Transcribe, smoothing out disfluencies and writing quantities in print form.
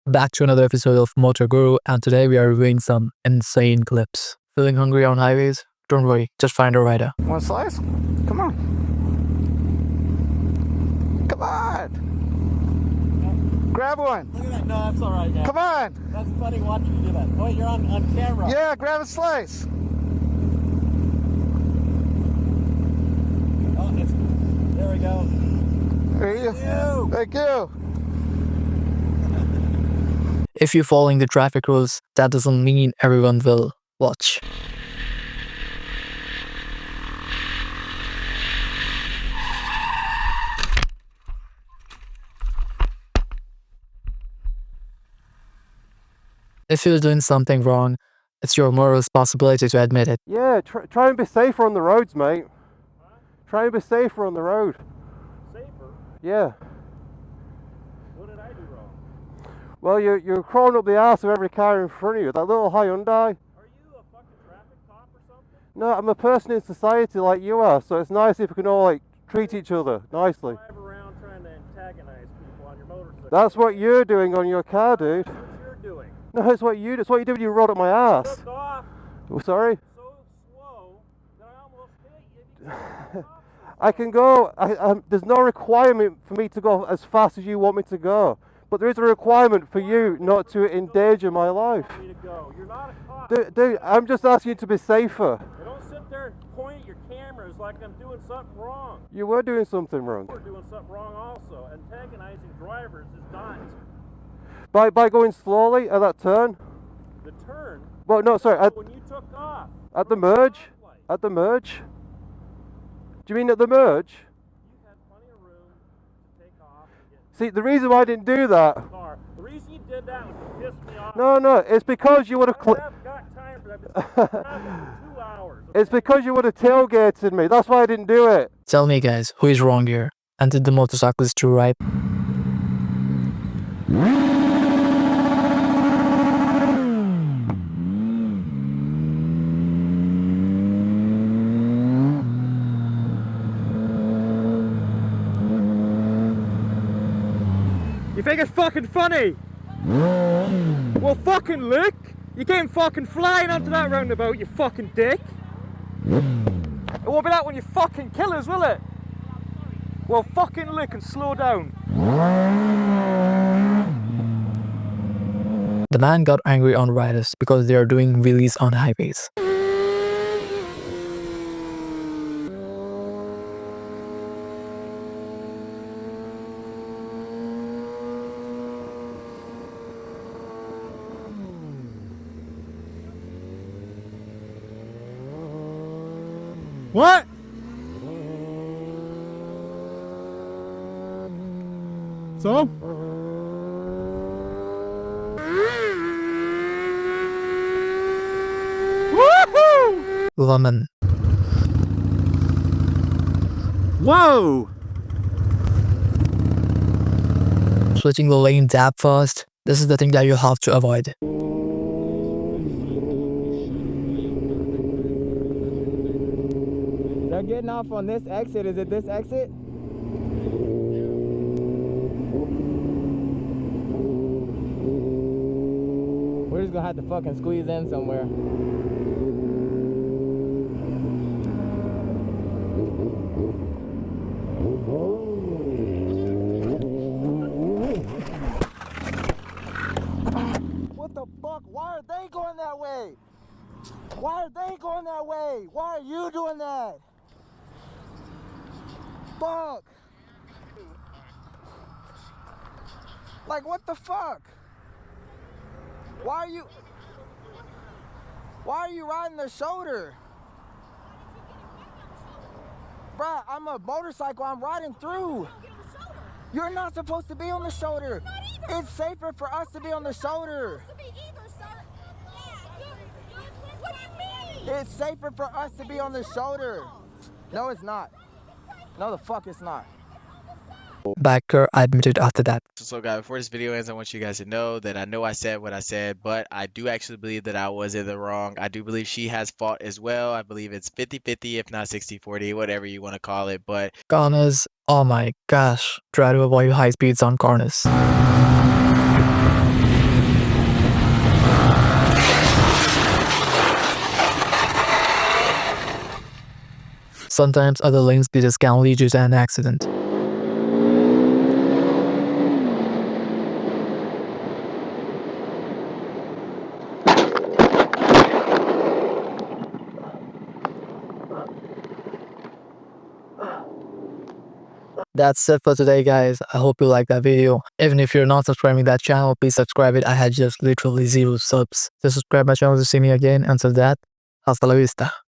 Back to another episode of Motor Guru, and today we are reviewing some insane clips. Feeling hungry on highways? Don't worry, just find a rider. Want a slice? Come on. Come on. Grab one. Look at that. No, that's all right, man. Come on. That's funny watching you do that. Oh, you're on camera. Yeah, grab a slice. Oh, there we go. There you go. Thank you. If you're following the traffic rules, that doesn't mean everyone will. Watch. If you're doing something wrong, it's your moral responsibility to admit it. Yeah, try and be safer on the roads, mate. Huh? Try and be safer on the road. Safer? Yeah. What did I do wrong? Well, you're crawling up the arse of every car in front of you. That little Hyundai. Are you a fucking traffic cop or something? No, I'm a person in society like you are, so it's nice if we can all like treat each other nicely. Drive around trying to antagonize people on your motorcycle. That's what you're doing on your car, dude. That's what you're doing. No, it's what you do. It's what you did when you rode up my ass. Took off Oh, sorry. so slow that I almost hit you. I can go. There's no requirement for me to go as fast as you want me to go, but there is a requirement for you not to endanger my life. Me to go. You're not a cop. Dude, I'm just asking you to be safer. You don't sit there and point at your cameras like I'm doing something wrong. You were doing something wrong. We're doing something wrong also. Antagonizing drivers is not. By going slowly at that turn. The turn. Well, no, sorry. When you took off. At the merge. At the merge. Do you mean at the merge? You had plenty of room to take off and get See, the reason why I didn't do that. in the car. The reason you did that was to piss me off. No, it's because you would have. I have got time for that. It's been for 2 hours. It's because you would have tailgated me. That's why I didn't do it. Tell me, guys, who is wrong here? And did the motorcyclist do right? You think it's fucking funny? Well, fucking look! You came fucking flying onto that roundabout, you fucking dick! It won't be that when you fucking kill us, will it? Well, fucking look and slow down. The man got angry on riders because they are doing wheelies on highways. What? So? Woohoo! Woman. Whoa! Switching the lane that fast, this is the thing that you have to avoid. They're getting off on this exit. Is it this exit? We're just gonna have to fucking squeeze in somewhere. What the fuck? Why are they going that way? Why are they going that way? Why are you doing that? Fuck. Like, what the fuck? Why are you riding the shoulder? Bruh, I'm a motorcycle, I'm riding through. You're not supposed to be on the shoulder. It's safer for us to be on the shoulder. It's safer for us to be on the shoulder. No, it's not. No, the fuck it's not. Backer admitted after that. So guys, before this video ends, I want you guys to know that I know I said what I said, but I do actually believe that I was in the wrong. I do believe she has fault as well. I believe it's 50-50, if not 60-40, whatever you want to call it. But Corners, oh my gosh, try to avoid high speeds on corners. Sometimes other links they just can lead you to an accident. That's it for today, guys. I hope you liked that video. Even if you're not subscribing that channel, please subscribe it. I had just literally 0 subs. So subscribe my channel to see me again. Until that, hasta la vista.